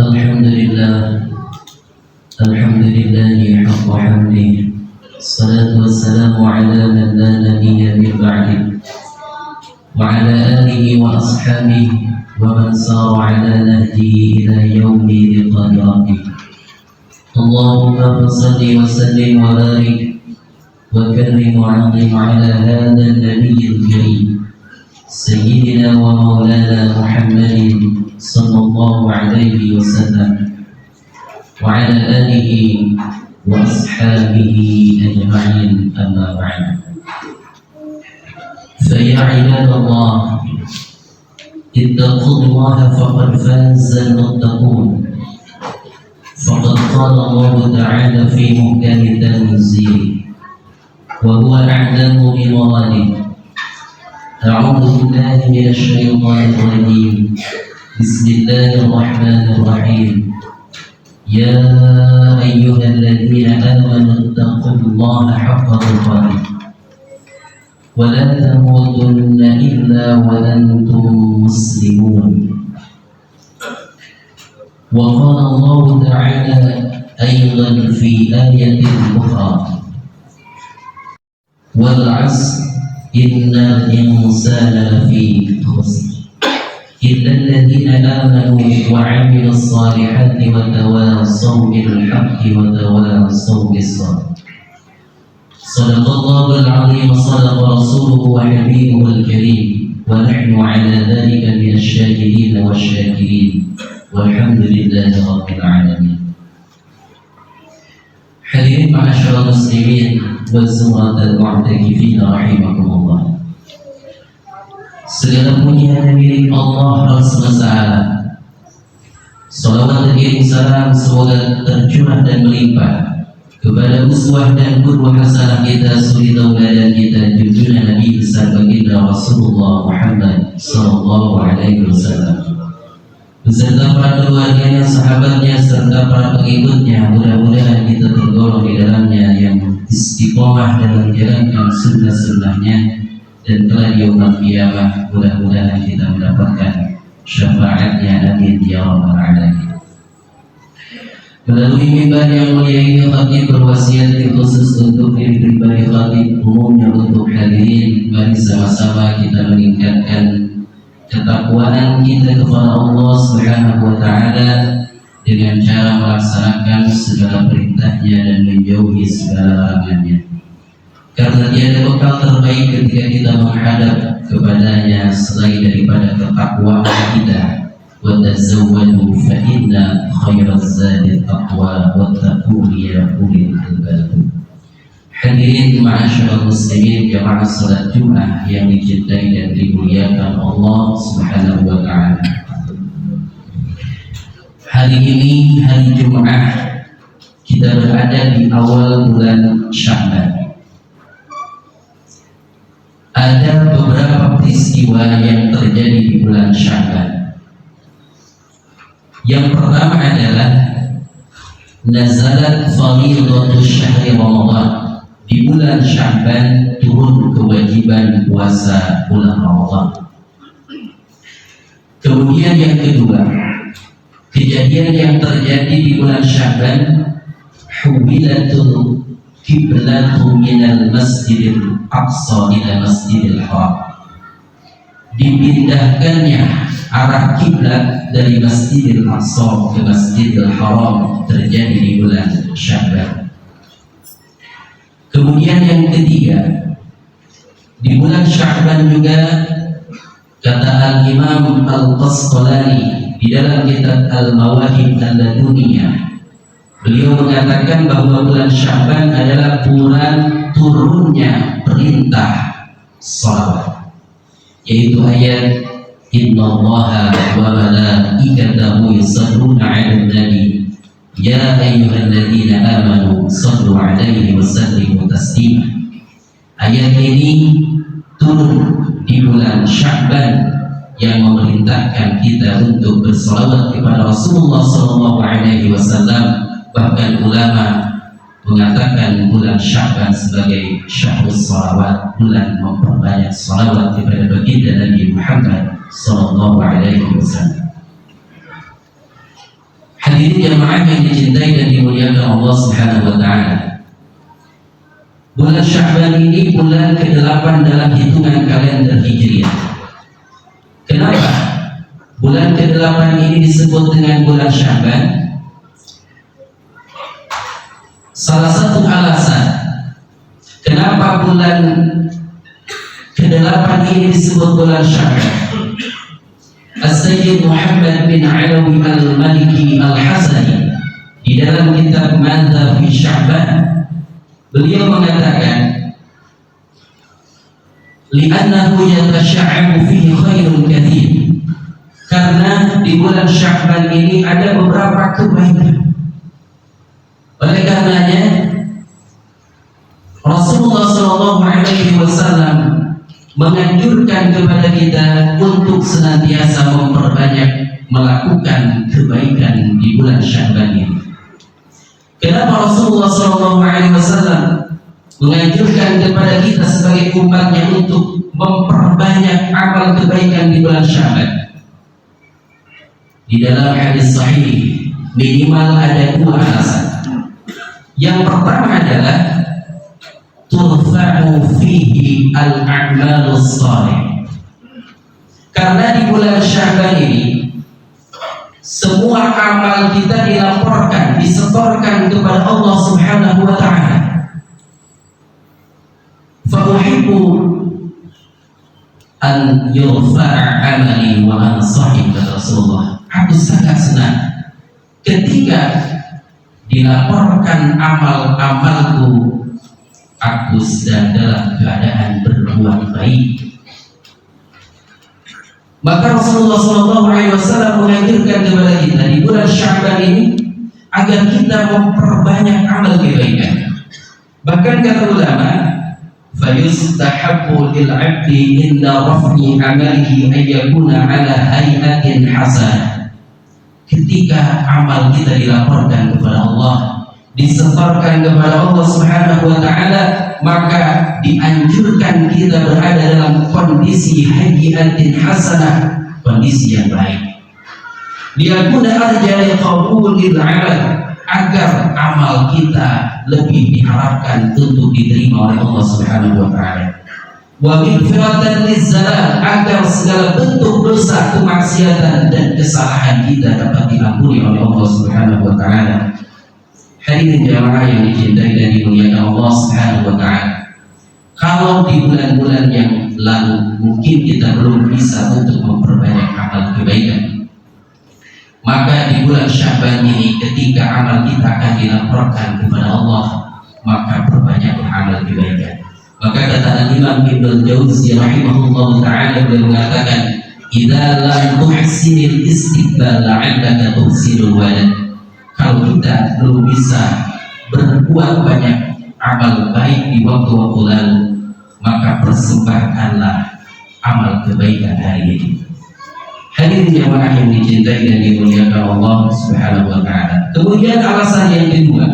الحمد لله حق حمده. الصلاة والسلام على من لا نبي من بعده وعلى آله وأصحابه ومن سار على نهجه إلى يوم لقاء ربه. اللهم صل وسلم وبارك وكرم وعظم على هذا النبي الكريم سيدنا ومولانا محمد صلى الله عليه وسلم وعلى آله وأصحابه أجمعين. أما بعد، فيا عباد الله، اتقوا الله فقد فاز المتقون. فقد قال الله تعالى في محكم تنزيله وهو أعلم بمراده: أعوذ بالله من الشيطان الرجيم، بسم الله الرحمن الرحيم. يا أيها الذين آمنوا اتقوا الله حق تقاته ولا تموتن إلا وأنتم مسلمون. وقال الله تعالى أيضا في آية أخرى: والعصر إن الإنسان لفي خسر إلا الذين آمنوا وعملوا الصالحات وتواصوا بالحق وتواصوا بالصبر. صدق الله العظيم وصدق رسوله وحبيبه الكريم، ونحن على ذلك من الشاهدين والشاكرين، والحمد لله رب العالمين. Hadirin ma'asyiral muslimin wa zumratal mu'takifin rahimakumullah. Segala puji hanya milik Allah Rabb semesta alam. Salawat dan salam semoga tercurah dan melimpah kepada uswah dan qudwah hasanah kita, suri tauladan kita, junjungan Nabi besar baginda Rasulullah Muhammad sallallahu alaihi wasallam beserta para keluarganya, sahabatnya, serta para pengikutnya. Mudah-mudahan kita tergolong di dalamnya yang istiqomah dalam menjalankan sunnah-sunnahnya, dan telah di yaumul qiyamah mudah-mudahan kita mendapatkan syafaatnya, amin ya rabbal alamin. Melalui mimbar yang mulia ini, khatib berwasiat khusus untuk diri pribadi khatib, umumnya untuk hadirin. Mari sama-sama kita meningkatkan ketakwaan kita kepada Allah Subhanahu wa taala dengan cara melaksanakan segala perintahnya dan menjauhi segala larangannya. Karena tiada bekal terbaik ketika kita menghadap kepadanya selain daripada ketakwaan kita. Wa tazawwadu fa inna khairaz zadi taqwa wattaqun ya ulil albab. Hadirin ma'asyiral muslimin jamaah salat Jumat yang dicintai dan dimuliakan Allah Subhanahu wa taala. Hari ini hari Jumat, kita berada di awal bulan Sya'ban. Ada beberapa peristiwa yang terjadi di bulan Sya'ban. Yang pertama adalah nazalat fardhatus syahri Ramadan. Di bulan Sya'ban turun kewajiban puasa bulan Ramadan. Kemudian yang kedua, kejadian yang terjadi di bulan Sya'ban, hubilatul kiblatu minal masjidil aqsa ila masjidil haram. Dipindahkannya arah kiblat dari Masjidil Aqsa ke Masjidil Haram terjadi di bulan Sya'ban. Kemudian yang ketiga, di bulan Sya'ban juga, kata Al-Imam Al-Qasqalani di dalam kitab Al-Mawahib Al-Laduniyah, beliau mengatakan bahwa bulan Sya'ban adalah bulan turunnya perintah salawat, yaitu ayat innallaha wa malaikatahu yusalluna 'alan nabi ya ayyuhalladzina amanu sallu 'alaihi wa sallimu taslima. Ayat ini turun di bulan Sya'ban yang memerintahkan kita untuk bersalawat kepada Rasulullah sallallahu alaihi wasallam. Bahkan ulama mengatakan bulan Sya'ban sebagai syahrus salawat, bulan memperbanyak salawat kepada baginda Nabi Muhammad sallallahu alaihi wasallam. Hadirin jamaah yang dicintai dan dimuliakan Allah Subhanahu wa taala. Bulan Sya'ban ini bulan ke-8 dalam hitungan kalender Hijriah. Kenapa bulan ke-8 ini disebut dengan bulan Sya'ban? Salah satu alasan kenapa bulan ke-8 ini disebut bulan Sya'ban, As-Sayyid Muhammad bin Alawi Al-Maliki Al-Hasani di dalam kitab Madza fi Sya'ban, beliau mengatakan, li'annahu yatasha'abu fihi khairun katsir, karena di bulan Sya'ban ini ada beberapa kebaikan. Oleh karenanya Rasulullah SAW menganjurkan kepada kita untuk senantiasa memperbanyak melakukan kebaikan di bulan Sya'ban ini. Kenapa Rasulullah SAW menganjurkan kepada kita sebagai umatnya untuk memperbanyak amal kebaikan di bulan Sya'ban? Di dalam hadis sahih minimal ada 2 alasan. Yang pertama adalah turfa'u fihi al-a'malus salih. Karena di bulan Sya'ban ini semua amal kita dilaporkan, disetorkan kepada Allah Subhanahu wa taala. Fa uhibbu an yurfa'a amali wa an sahih, kata Rasulullah. Aku sangat senang ketika dilaporkan amal-amalku, aku sedang dalam keadaan berbuat baik. Maka Rasulullah SAW menganjurkan kepada kita di bulan Sya'ban ini agar kita memperbanyak amal kebaikan. Bahkan kata ulama, fayustahabbu lil 'abdi inda raf'i 'amalihi an yakuna 'ala hay'atin hasanah. Ketika amal kita dilaporkan kepada Allah, disetorkan kepada Allah Subhanahu wa taala, maka dianjurkan kita berada dalam kondisi hayyatin hasanah, kondisi yang baik. Liyakuna arja liqabulil amal, agar amal kita lebih diharapkan untuk diterima oleh Allah Subhanahu wa taala. Wa maghfiratan lizzalal, agar segala bentuk dosa, kemaksiatan dan kesalahan kita dapat diampuni oleh Allah Subhanahu wa taala. Hadirin jamaah yang dicintai dan dimuliakan Allah Subhanahu wa taala, kalau di bulan-bulan yang lalu mungkin kita belum bisa untuk memperbanyak amal kebaikan, maka di bulan Sya'ban ini ketika amal kita akan dilaporkan kepada Allah, maka perbanyaklah amal kebaikan. Maka kata Imam Ibnu Jauzi rahimahullah taala, beliau mengatakan, idza lam tuhsinil istiqbal la'allaka tuhsinul walad. Kalau kita belum bisa berbuat banyak amal baik di waktu-waktu lalu, maka persembahkanlah amal kebaikan hari ini. Hadirin jamaah yang dicintai dan dimuliakan Allah Subhanahu wa taala. Kemudian alasan yang kedua,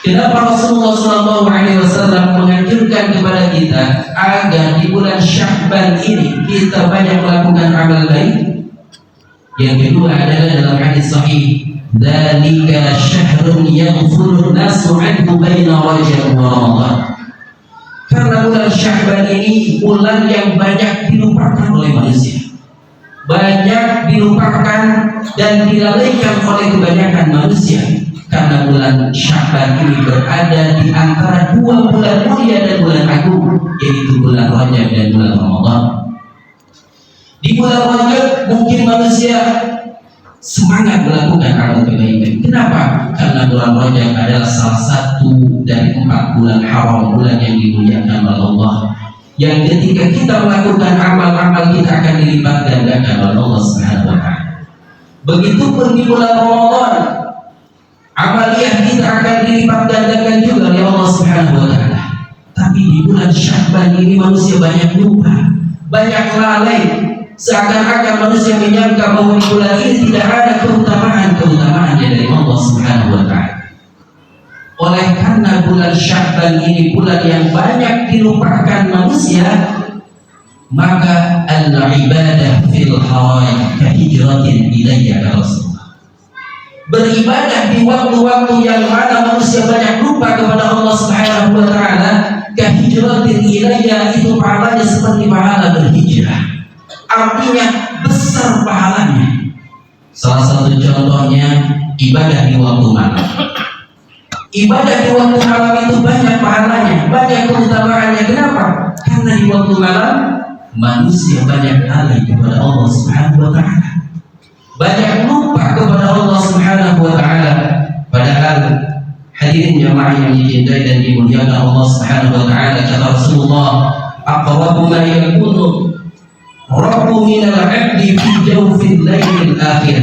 kenapa Rasulullah SAW menganjurkan kepada kita agar di bulan Sya'ban ini kita banyak melakukan amal baik? Yang kedua adalah dalam hadis sahih, dzalika syahrun yaghfurun nasu 'anhu baina Rajab wa Ramadan. Karena bulan Sya'ban ini bulan yang banyak dilupakan oleh manusia, banyak dilupakan dan dilalaikan oleh kebanyakan manusia. Karena bulan Sya'ban ini berada di antara 2 bulan mulia dan bulan agung, yaitu bulan Rajab dan bulan Ramadan. Di bulan Rajab mungkin manusia semangat melakukan amal kebaikan. Kenapa? Karena bulan Rajab adalah salah satu dari 4 bulan haram, bulan yang dimuliakan oleh Allah, yang ketika kita melakukan amal-amal kita akan dilipat gandakan oleh Allah Subhanahu wa taala. Begitupun di bulan Ramadan, amaliyah kita akan dilipat gandakan juga oleh Allah Subhanahu wa taala. Tapi di bulan Sya'ban ini manusia banyak lupa, banyak lalai, seakan-akan manusia menyangka bahwa di bulan ini tidak ada keutamaan dari Allah Subhanahu wa taala. Oleh karena bulan Sya'ban ini bulan yang banyak dilupakan manusia, maka al-ibadah fil haram kahijratin ilayya ya Rasulullah. beribadah di waktu-waktu yang mana manusia banyak lupa kepada Allah Subhanahu wa taala, kahijratin ilayya, itu pahalanya seperti pahala berhijrah. Artinya besar pahalanya. Salah satu contohnya ibadah di waktu malam. Ibadah di waktu malam itu banyak pahalanya, banyak keutamaannya. Kenapa? Karena di waktu malam manusia banyak lalai kepada Allah Subhanahu wa taala, banyak lupa kepada Allah Subhanahu wa taala. Padahal hadirin jamaah yang dicintai dan dimuliakan Allah Subhanahu wa taala, kata Rasulullah, aqrabu ma yakunu rabbu minal 'abdi fi jawfil lailil akhir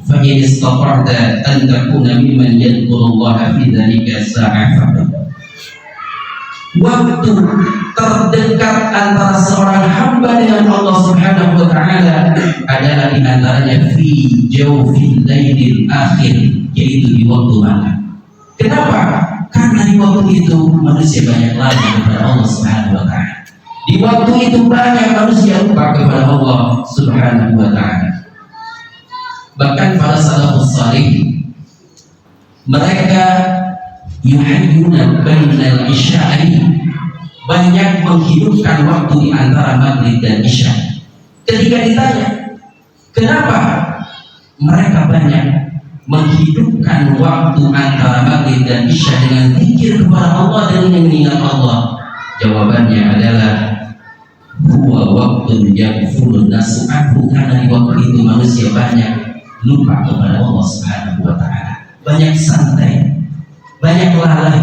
fa in istata'ta an takuna mimman yadhkurullaha fi dhalika sa'ah faqat. Waktu terdekat antara seorang hamba dengan Allah Subhanahu wa taala adalah di antaranya fi jawfil lailil akhir, yaitu di waktu malam. Kenapa? Karena di waktu itu manusia banyak lalai kepada Allah Subhanahu wa taala. Di waktu itu banyak manusia lupa kepada Allah Subhanahu wa taala. Bahkan para salafus salih, mereka yuhayyuna bainal isya'i, banyak menghidupkan waktu di antara maghrib dan isya. Ketika ditanya kenapa mereka banyak menghidupkan waktu antara maghrib dan isya dengan zikir kepada Allah dan mengingat Allah, jawabannya adalah huwa waktu yaghfulun nasu anhu, karena di waktu itu manusia banyak lupa kepada Allah Subhanahu wa taala, banyak santai, banyak lalai,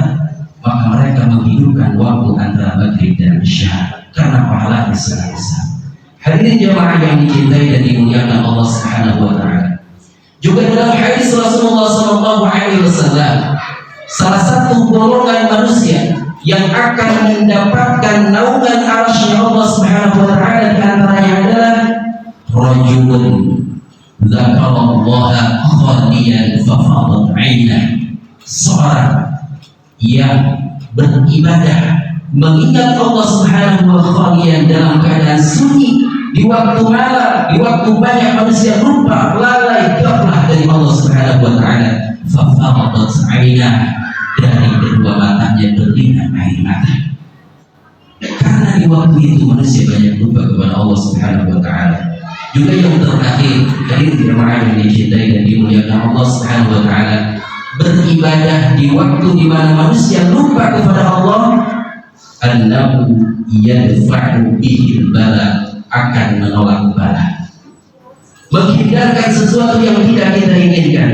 maka mereka menghidupkan waktu antara maghrib dan isya karena pahalanya sangat besar. Hadirin jemaah yang dicintai dan dimuliakan Allah Subhanahu wa taala, juga dalam hadis Rasulullah sallallahu alaihi wasallam, salah satu golongan manusia yang akan mendapatkan naungan arsy Allah Subhanahu wa taala di antaranya adalah rajulun dzakarallaha khaliyan fa fadat 'ainah, seorang yang beribadah mengingat Allah Subhanahu wa taala dalam keadaan sunyi di waktu malam, di waktu banyak manusia lupa, lalai, ghaflah dari Allah Subhanahu wa taala, fa fadat 'ainah, dari kedua matanya berlinang air mata. Karena di waktu itu manusia banyak lupa kepada Allah Subhanahu wa taala. Juga yang terakhir, dari jemaah yang dicintai dan dimuliakan Allah Subhanahu wa taala, beribadah di waktu di mana manusia lupa kepada Allah, annahu yadfa'u bihil bala, akan menolak bala, menghindarkan sesuatu yang tidak kita inginkan.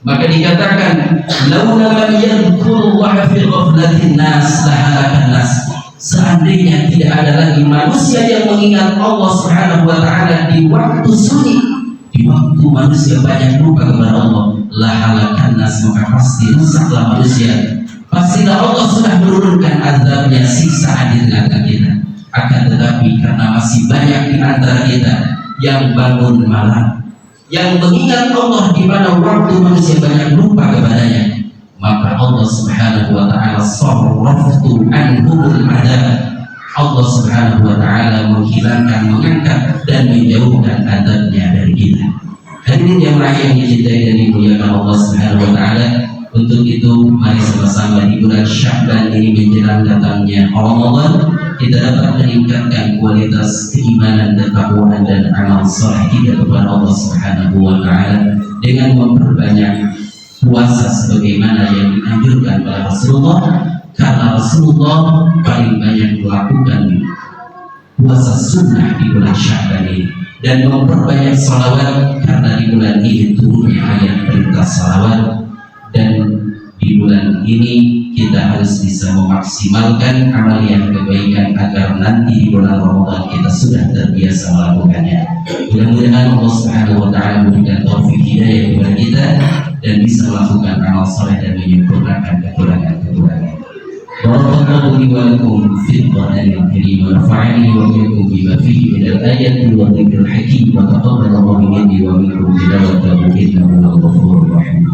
Maka dikatakan laula man yadhkurullaha fi ghaflatin nas lahalakan nas, seandainya tidak ada lagi manusia yang mengingat Allah Subhanahu wa taala di waktu sunyi, di waktu manusia banyak lupa kepada Allah, lahalakan nas, maka pasti rusaklah manusia, pastilah Allah sudah menurunkan azabnya, siksa di tengah kita. Akan tetapi karena masih banyak di antara kita yang bangun malam, yang mengingat Allah di mana waktu manusia banyak lupa kepadanya, maka Allah Subhanahu wa taala sarraftu anhumul adab, Allah Subhanahu wa taala menghilangkan, mengangkat dan menjauhkan adabnya dari kita. Hadirin jemaah yang dicintai dan dimuliakan Allah Subhanahu wa taala, untuk itu mari sama-sama di bulan Sya'ban ini menjelang datangnya Ramadan, kita dapat meningkatkan kualitas keimanan, ketakwaan dan amal saleh kita kepada Allah Subhanahu wa taala dengan memperbanyak puasa sebagaimana yang dianjurkan oleh Rasulullah, karena Rasulullah paling banyak melakukan puasa sunnah di bulan Sya'ban ini, dan memperbanyak salawat karena di bulan ini turunnya ayat perintah salawat. Dan di bulan ini kita harus bisa memaksimalkan amalan kebaikan agar nanti di bulan Ramadan kita sudah terbiasa melakukannya. Mudah-mudahan Allah Subhanahu wa taala memberikan taufik hidayah kepada kita dan bisa melakukan amal saleh dan menyempurnakan kekurangan-kekurangan. Barakallahu li wa lakum fil Qur'anil Karim wa nafa'ani wa iyyakum bima fihi minal ayati wa dzikril hakim wa taqabbalallahu minni wa minkum tilawatahu innahu huwal ghafurur rahim.